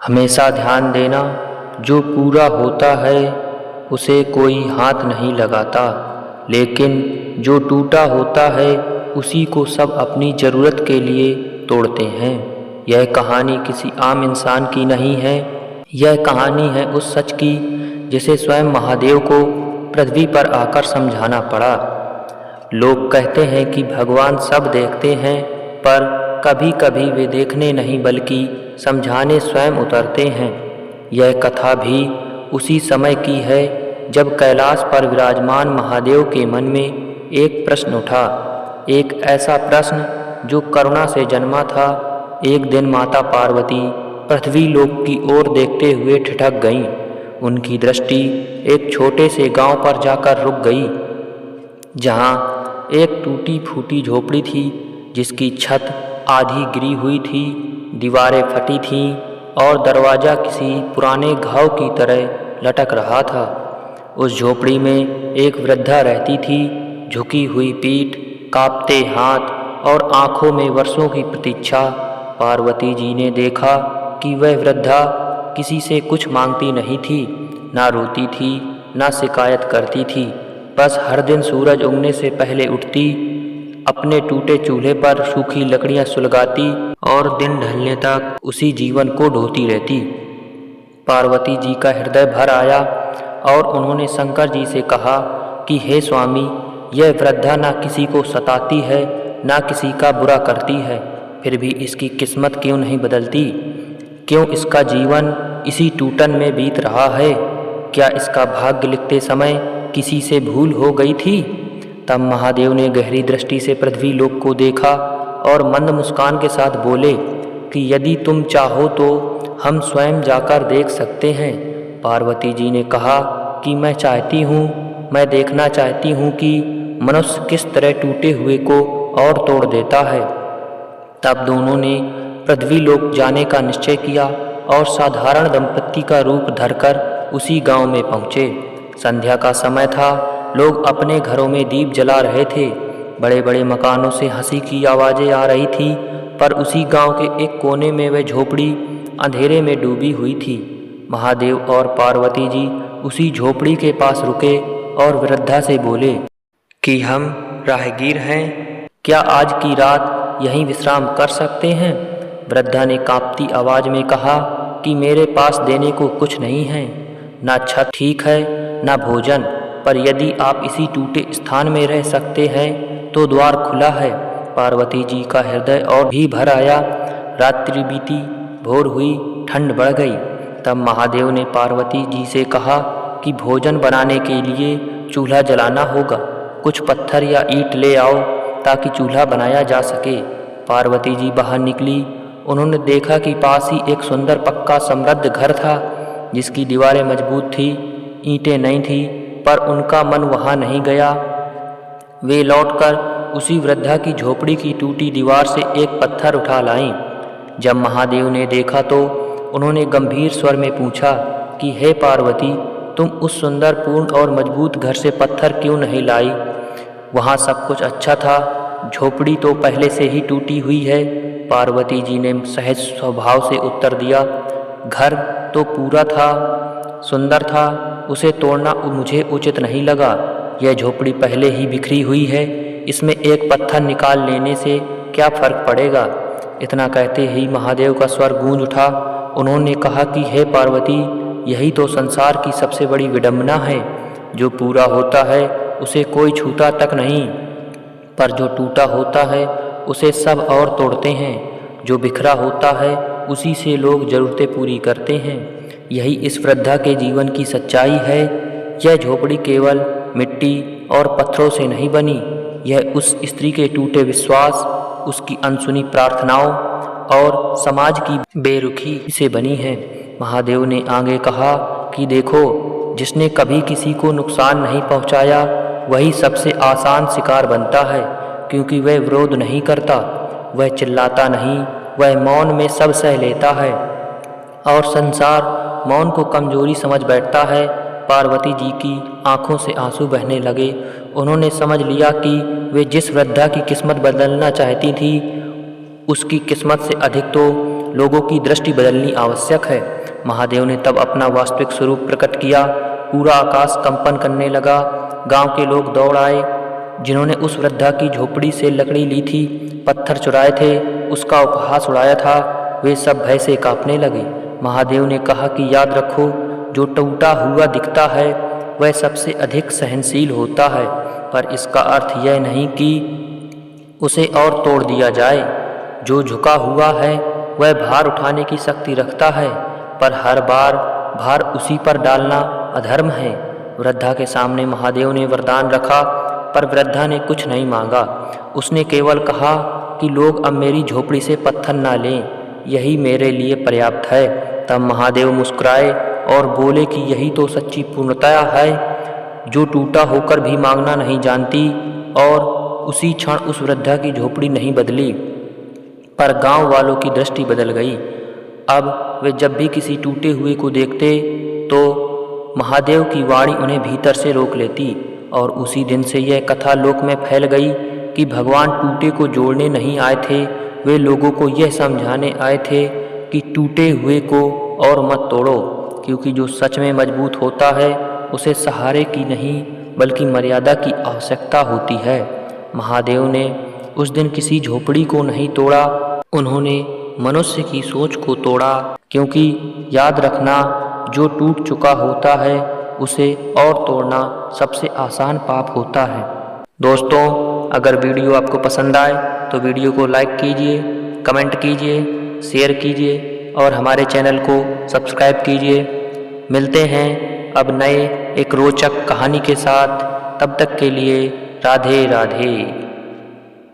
हमेशा ध्यान देना, जो पूरा होता है उसे कोई हाथ नहीं लगाता, लेकिन जो टूटा होता है उसी को सब अपनी ज़रूरत के लिए तोड़ते हैं। यह कहानी किसी आम इंसान की नहीं है, यह कहानी है उस सच की जिसे स्वयं महादेव को पृथ्वी पर आकर समझाना पड़ा। लोग कहते हैं कि भगवान सब देखते हैं, पर कभी कभी वे देखने नहीं बल्कि समझाने स्वयं उतरते हैं। यह कथा भी उसी समय की है जब कैलाश पर विराजमान महादेव के मन में एक प्रश्न उठा, एक ऐसा प्रश्न जो करुणा से जन्मा था। एक दिन माता पार्वती पृथ्वी लोक की ओर देखते हुए ठिठक गईं। उनकी दृष्टि एक छोटे से गांव पर जाकर रुक गई, जहां एक टूटी फूटी झोपड़ी थी जिसकी छत आधी गिरी हुई थी, दीवारें फटी थीं और दरवाज़ा किसी पुराने घाव की तरह लटक रहा था। उस झोपड़ी में एक वृद्धा रहती थी, झुकी हुई पीठ, कांपते हाथ और आंखों में वर्षों की प्रतीक्षा। पार्वती जी ने देखा कि वह वृद्धा किसी से कुछ मांगती नहीं थी, ना रोती थी, ना शिकायत करती थी। बस हर दिन सूरज उगने से पहले उठती, अपने टूटे चूल्हे पर सूखी लकड़ियां सुलगाती और दिन ढलने तक उसी जीवन को ढोती रहती। पार्वती जी का हृदय भर आया और उन्होंने शंकर जी से कहा कि हे स्वामी, यह वृद्धा ना किसी को सताती है, ना किसी का बुरा करती है, फिर भी इसकी किस्मत क्यों नहीं बदलती? क्यों इसका जीवन इसी टूटन में बीत रहा है? क्या इसका भाग्य लिखते समय किसी से भूल हो गई थी? तब महादेव ने गहरी दृष्टि से पृथ्वी लोक को देखा और मंद मुस्कान के साथ बोले कि यदि तुम चाहो तो हम स्वयं जाकर देख सकते हैं। पार्वती जी ने कहा कि मैं चाहती हूँ, मैं देखना चाहती हूँ कि मनुष्य किस तरह टूटे हुए को और तोड़ देता है। तब दोनों ने पृथ्वी लोक जाने का निश्चय किया और साधारण दंपत्ति का रूप धरकर उसी गांव में पहुँचे। संध्या का समय था, लोग अपने घरों में दीप जला रहे थे। बड़े बड़े मकानों से हंसी की आवाज़ें आ रही थी, पर उसी गांव के एक कोने में वह झोपड़ी अंधेरे में डूबी हुई थी। महादेव और पार्वती जी उसी झोपड़ी के पास रुके और वृद्धा से बोले कि हम राहगीर हैं, क्या आज की रात यहीं विश्राम कर सकते हैं? वृद्धा ने कांपती आवाज़ में कहा कि मेरे पास देने को कुछ नहीं है, ना छत ठीक है, ना भोजन, पर यदि आप इसी टूटे स्थान में रह सकते हैं तो द्वार खुला है। पार्वती जी का हृदय और भी भर आया। रात्रि बीती, भोर हुई, ठंड बढ़ गई। तब महादेव ने पार्वती जी से कहा कि भोजन बनाने के लिए चूल्हा जलाना होगा, कुछ पत्थर या ईंट ले आओ ताकि चूल्हा बनाया जा सके। पार्वती जी बाहर निकली। उन्होंने देखा कि पास ही एक सुंदर पक्का समृद्ध घर था, जिसकी दीवारें मजबूत थी, ईंटें नहीं थी, पर उनका मन वहाँ नहीं गया। वे लौटकर उसी वृद्धा की झोपड़ी की टूटी दीवार से एक पत्थर उठा लाईं। जब महादेव ने देखा तो उन्होंने गंभीर स्वर में पूछा कि हे पार्वती, तुम उस सुंदर, पूर्ण और मजबूत घर से पत्थर क्यों नहीं लाई? वहाँ सब कुछ अच्छा था, झोपड़ी तो पहले से ही टूटी हुई है। पार्वती जी ने सहज स्वभाव से उत्तर दिया, घर तो पूरा था, सुंदर था, उसे तोड़ना मुझे उचित नहीं लगा। यह झोपड़ी पहले ही बिखरी हुई है, इसमें एक पत्थर निकाल लेने से क्या फर्क पड़ेगा? इतना कहते ही महादेव का स्वर गूंज उठा। उन्होंने कहा कि हे पार्वती, यही तो संसार की सबसे बड़ी विडंबना है। जो पूरा होता है उसे कोई छूता तक नहीं, पर जो टूटा होता है उसे सब और तोड़ते हैं। जो बिखरा होता है उसी से लोग ज़रूरतें पूरी करते हैं। यही इस वृद्धा के जीवन की सच्चाई है। यह झोपड़ी केवल मिट्टी और पत्थरों से नहीं बनी, यह उस स्त्री के टूटे विश्वास, उसकी अनसुनी प्रार्थनाओं और समाज की बेरुखी से बनी है। महादेव ने आगे कहा कि देखो, जिसने कभी किसी को नुकसान नहीं पहुंचाया वही सबसे आसान शिकार बनता है, क्योंकि वह विरोध नहीं करता, वह चिल्लाता नहीं, वह मौन में सब सह लेता है और संसार मौन को कमजोरी समझ बैठता है। पार्वती जी की आंखों से आंसू बहने लगे। उन्होंने समझ लिया कि वे जिस वृद्धा की किस्मत बदलना चाहती थी, उसकी किस्मत से अधिक तो लोगों की दृष्टि बदलनी आवश्यक है। महादेव ने तब अपना वास्तविक स्वरूप प्रकट किया। पूरा आकाश कंपन करने लगा। गांव के लोग दौड़ आए जिन्होंने उस वृद्धा की झोपड़ी से लकड़ी ली थी, पत्थर चुराए थे, उसका उपहास उड़ाया था। वे सब भय से कांपने लगे। महादेव ने कहा कि याद रखो, जो टूटा हुआ दिखता है वह सबसे अधिक सहनशील होता है, पर इसका अर्थ यह नहीं कि उसे और तोड़ दिया जाए। जो झुका हुआ है वह भार उठाने की शक्ति रखता है, पर हर बार भार उसी पर डालना अधर्म है। वृद्धा के सामने महादेव ने वरदान रखा, पर वृद्धा ने कुछ नहीं मांगा। उसने केवल कहा कि लोग अब मेरी झोपड़ी से पत्थर ना लें, यही मेरे लिए पर्याप्त है। तब महादेव मुस्कुराए और बोले कि यही तो सच्ची पूर्णता है, जो टूटा होकर भी मांगना नहीं जानती। और उसी क्षण उस वृद्धा की झोपड़ी नहीं बदली, पर गांव वालों की दृष्टि बदल गई। अब वे जब भी किसी टूटे हुए को देखते तो महादेव की वाणी उन्हें भीतर से रोक लेती। और उसी दिन से यह कथा लोक में फैल गई कि भगवान टूटे को जोड़ने नहीं आए थे, वे लोगों को यह समझाने आए थे कि टूटे हुए को और मत तोड़ो, क्योंकि जो सच में मजबूत होता है उसे सहारे की नहीं बल्कि मर्यादा की आवश्यकता होती है। महादेव ने उस दिन किसी झोपड़ी को नहीं तोड़ा, उन्होंने मनुष्य की सोच को तोड़ा। क्योंकि याद रखना, जो टूट चुका होता है उसे और तोड़ना सबसे आसान पाप होता है। दोस्तों, अगर वीडियो आपको पसंद आए तो वीडियो को लाइक कीजिए, कमेंट कीजिए, शेयर कीजिए और हमारे चैनल को सब्सक्राइब कीजिए। मिलते हैं अब नए एक रोचक कहानी के साथ। तब तक के लिए राधे राधे।